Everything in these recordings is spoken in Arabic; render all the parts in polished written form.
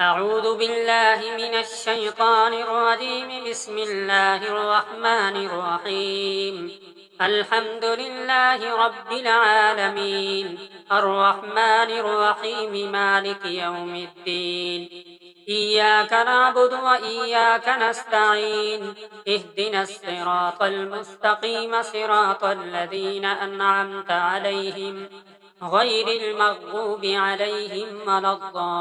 أعوذ بالله من الشيطان الرجيم. بسم الله الرحمن الرحيم. الحمد لله رب العالمين، الرحمن الرحيم، مالك يوم الدين. إياك نعبد وإياك نستعين، اهدنا الصراط المستقيم، صراط الذين أنعمت عليهم غير المغضوب عليهم ولا الضالين.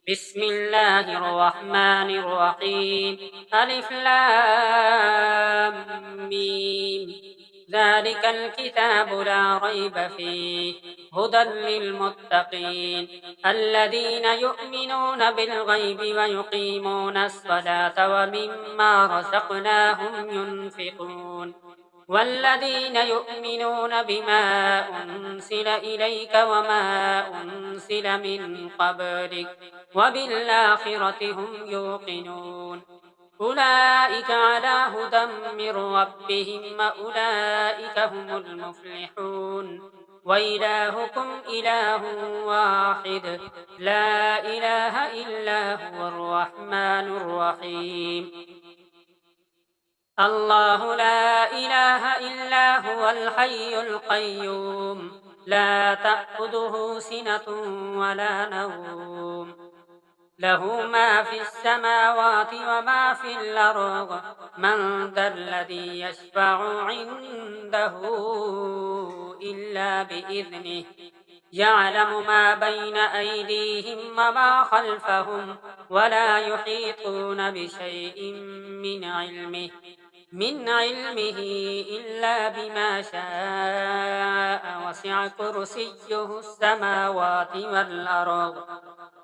بسم الله الرحمن الرحيم. ألف لام ميم. ذلك الكتاب لا ريب فيه، هدى للمتقين الذين يؤمنون بالغيب ويقيمون الصلاة ومما رزقناهم ينفقون والذين يؤمنون بما أنزل إليك وما أنزل من قبلك وبالآخرة هم يوقنون. أولئك على هدى من ربهم وأولئك هم المفلحون. وإلهكم إله واحد، لا إله إلا هو الرحمن الرحيم. الله لا إله إلا هو الحي القيوم، لا تأخذه سنة ولا نوم، له ما في السماوات وما في الأرض. من ذا الذي يشفع عنده إلا بإذنه، يعلم ما بين أيديهم وما خلفهم ولا يحيطون بشيء من علمه إلا بما شاء. وسع كرسيه السماوات والأرض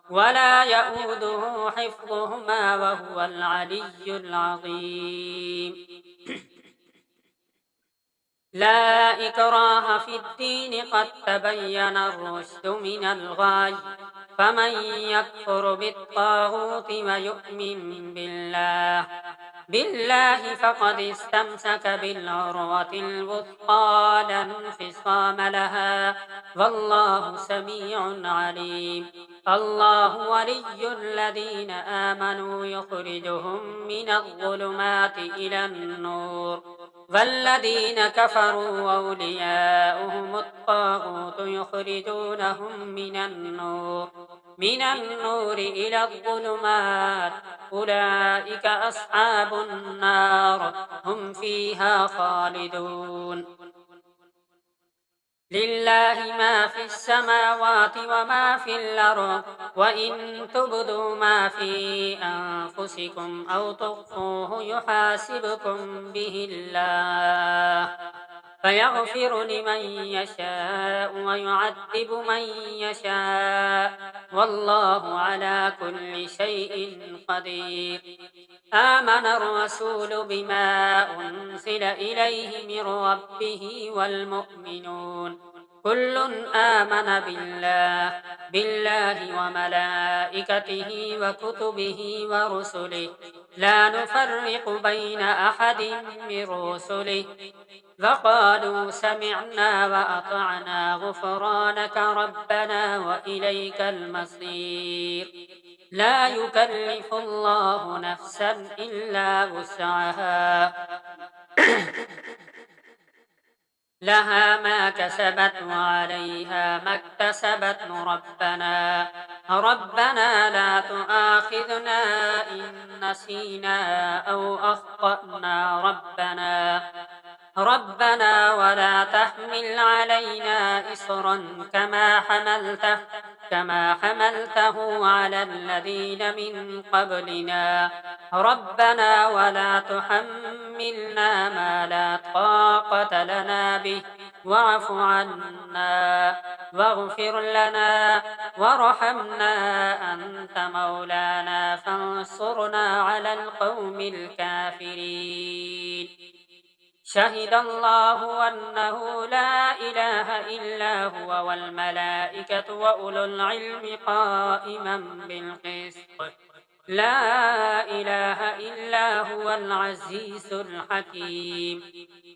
ولا يؤوده حفظهما وهو العلي العظيم. لا إكراه في الدين، قد تبين الرشد من الغي. فمن يكفر بالطاغوت ويؤمن بالله فقد استمسك بالعروة الوثقى لا انفصام لها، والله سميع عليم. الله ولي الذين آمنوا يخرجهم من الظلمات إلى النور، والذين كفروا أولياؤهم الطاغوت يخرجونهم من النور إلى الظلمات. أولئك أصحاب النار، هم فيها خالدون. لله ما في السماوات وما في الأرض، وإن تبدوا ما في أنفسكم أو تخفوه يحاسبكم به الله، فيغفر لمن يشاء ويعذب من يشاء، والله على كل شيء قدير. آمن الرسول بما أنزل إليه من ربه والمؤمنون كل آمن بالله وملائكته وكتبه ورسله، لا نفرق بين أحد من رسله، وقالوا سمعنا وأطعنا غفرانك ربنا وإليك المصير. لا يكلف الله نفسا إلا وسعها، لها ما كسبت وعليها ما اكتسبت. ربنا لا تؤاخذنا إن نسينا أو أخطأنا. ربنا ولا تحمل علينا إصرا كما حملته على الذين من قبلنا. ربنا ولا تحملنا ما لا طاقة لنا به، واعف عنا واغفر لنا وارحمنا، أنت مولانا فانصرنا على القوم الكافرين. شهد الله أنه لا إله إلا هو والملائكة وأولو العلم قائما بالقسط. لا إله إلا هو العزيز الحكيم.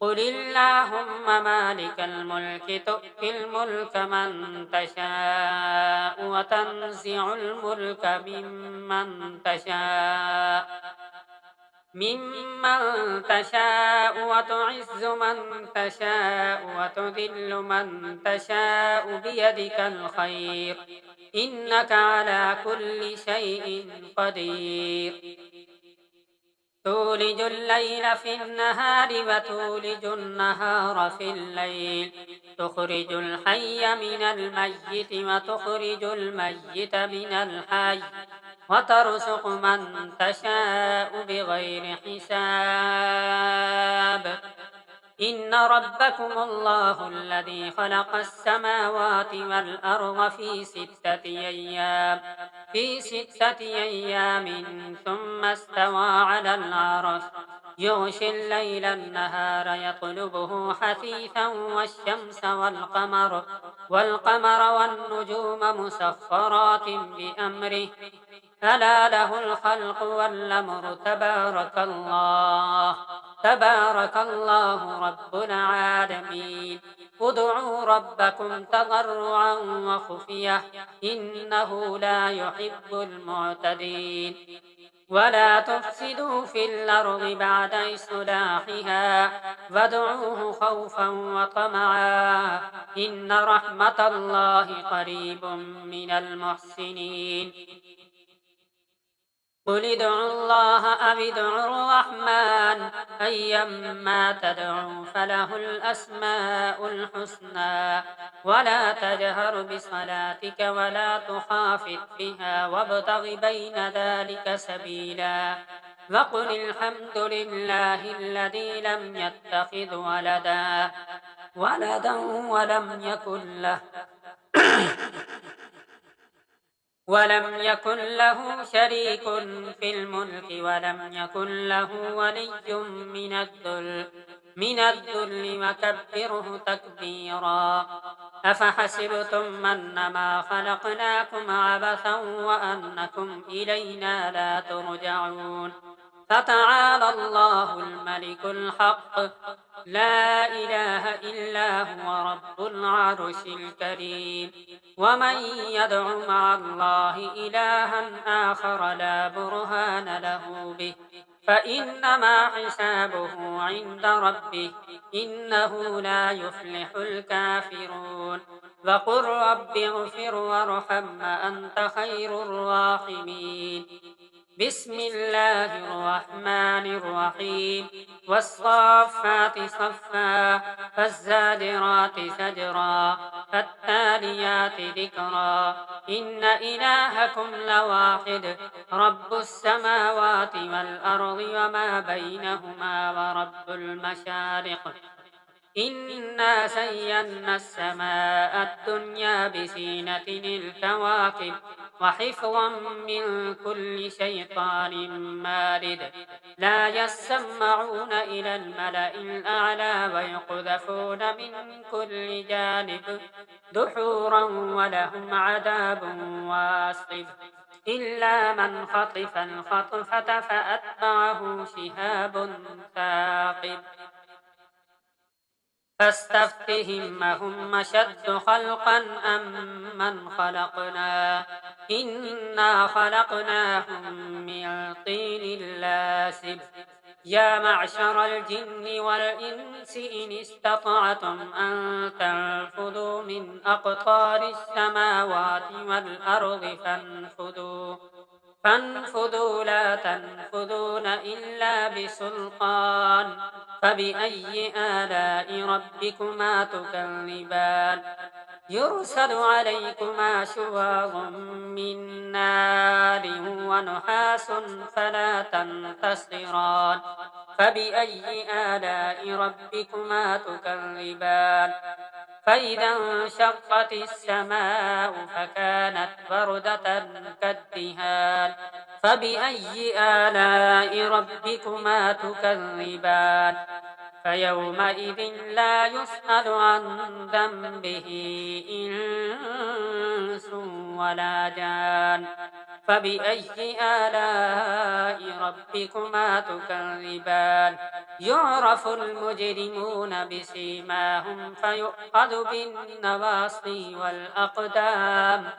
قل اللهم مالك الملك تؤتي الملك من تشاء وتنزع الملك ممن تشاء وتعز من تشاء وتذل من تشاء بيدك الخير إنك على كل شيء قدير. تولج الليل في النهار وتولج النهار في الليل، تخرج الحي من الميت وتخرج الميت من الحي، وترزق من تشاء بغير حساب. إن ربكم الله الذي خلق السماوات والأرض في ستة أيام ثم استوى على العرش يغشي الليل النهار يطلبه حثيثا والقمر والنجوم مسخرات بأمره ألا له الخلق والأمر تبارك الله رب العالمين. ادعوا ربكم تضرعا وخفية إنه لا يحب المعتدين. ولا تفسدوا في الأرض بعد إصلاحها وادعوه خوفا وطمعا إن رحمة الله قريب من المحسنين. قل ادعوا الله أو ادعوا الرحمن أيما تدعوا فله الأسماء الحسنى ولا تجهر بصلاتك ولا تخافت بها وابتغ بين ذلك سبيلا. وقل الحمد لله الذي لم يتخذ ولدا ولم يكن له شريك في الملك ولم يكن له ولي من الذل وكبره تكبيرا. أفحسبتم أنما خلقناكم عبثا وأنكم إلينا لا ترجعون. فتعالى الله الملك الحق لا إله إلا هو رب العرش الكريم. ومن يدع مع الله إلها آخر لا برهان له به فإنما حسابه عند ربه إنه لا يفلح الكافرون. وقل رب اغفر وارحم أنت خير الراحمين. بسم الله الرحمن الرحيم. والصافات صفا فالزاجرات زجرا فالتاليات ذكرا إن إلهكم لواحد رب السماوات والأرض وما بينهما ورب المشارق. إنا زينا السماء الدنيا بزينة الكواكب وحفظا من كل شيطان مارد. لا يسمعون إلى الملأ الأعلى ويقذفون من كل جانب دحورا ولهم عذاب واصب إلا من خطف الخطفة فأتبعه شهاب ثاقب. فاستفتهم أهم أشد خلقا أم من خلقنا إنا خلقناهم من طين لاسب. يا معشر الجن والإنس إن استطعتم أن تنفذوا من أقطار السماوات والأرض فانفذوا لا تنفذون إلا بسلطان. فبأي آلاء ربكما تكذبان. يرسل عليكما شواظ من نار ونحاس فلا تنتصران. فبأي آلاء ربكما تكذبان. فإذا انشقت السماء فكانت بردة كالدهان. فبأي آلاء ربكما تكذبان. فيومئذ لا يسأل عن ذنبه إنس ولا جان. فبأي آلاء ربكما تكذبان يعرف المجرمون بسيماهم فيؤخذ بالنواصي والأقدام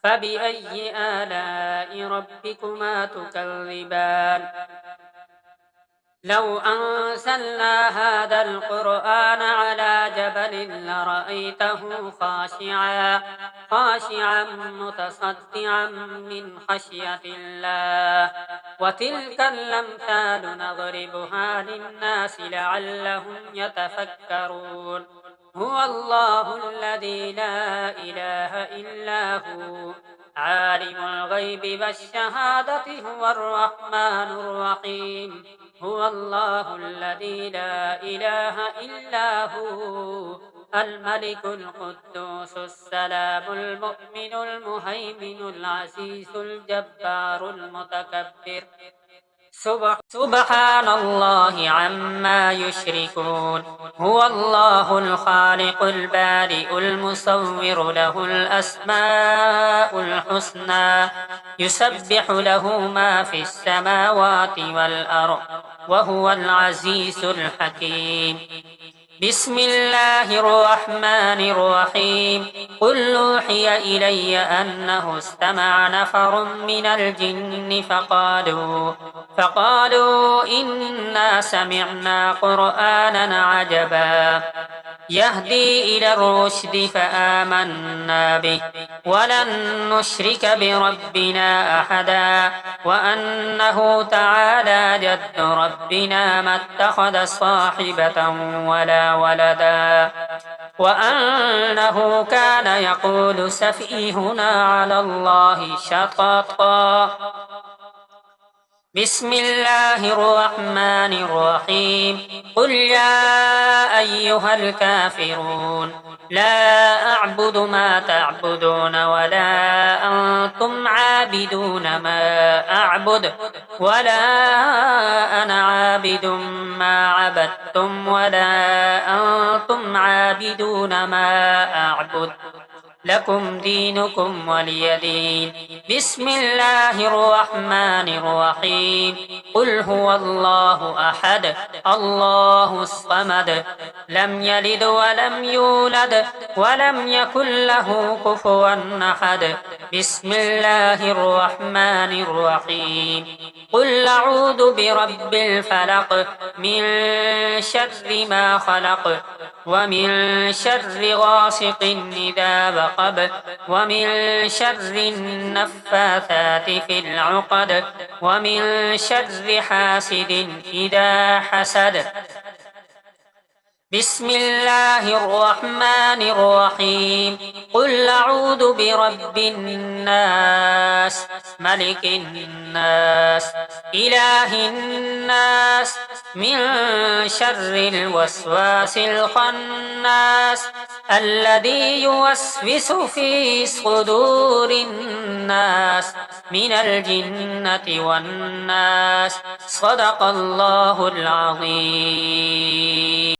فبأي آلاء ربكما تكذبان لو أنزلنا هذا القرآن على جبل لرأيته خاشعا متصدعا من خشية الله وتلك الأمثال نضربها للناس لعلهم يتفكرون هو الله الذي لا إله إلا هو عالم الغيب والشهادة هو الرحمن الرحيم هو الله الذي لا إله إلا هو الملك القدوس السلام المؤمن المهيمن العزيز الجبار المتكبر سبحان الله عما يشركون هو الله الخالق البارئ المصور له الأسماء الحسنى يسبح له ما في السماوات والأرض وهو العزيز الحكيم بسم الله الرحمن الرحيم قل أوحي إلي أنه استمع نفر من الجن فقالوا إنا سمعنا قرآنا عجبا يهدي إلى الرشد فآمنا به ولن نشرك بربنا أحدا وأنه تعالى جد ربنا ما اتخذ صاحبة ولا ولدا وأنه كان يقول سفيهنا على الله شططا بسم الله الرحمن الرحيم قل يا أيها الكافرون لا أعبد ما تعبدون ولا أنتم عابدون ما أعبد ولا أنا عابد ما عبدتم ولا أنتم عابدون ما أعبد لكم دينكم ولي دين بسم الله الرحمن الرحيم قل هو الله أحد الله الصمد لم يلد ولم يولد ولم يكن له كفوا أحد بسم الله الرحمن الرحيم قل أعوذ برب الفلق من شر ما خلق ومن شر غاسق إذا وقب ومن شر النفاثات في العقد ومن شر حاسد إذا حسد بسم الله الرحمن الرحيم قل أعوذ برب الناس ملك الناس إله الناس من شر الوسواس الخناس الذي يوسوس في صدور الناس من الجنة والناس صدق الله العظيم.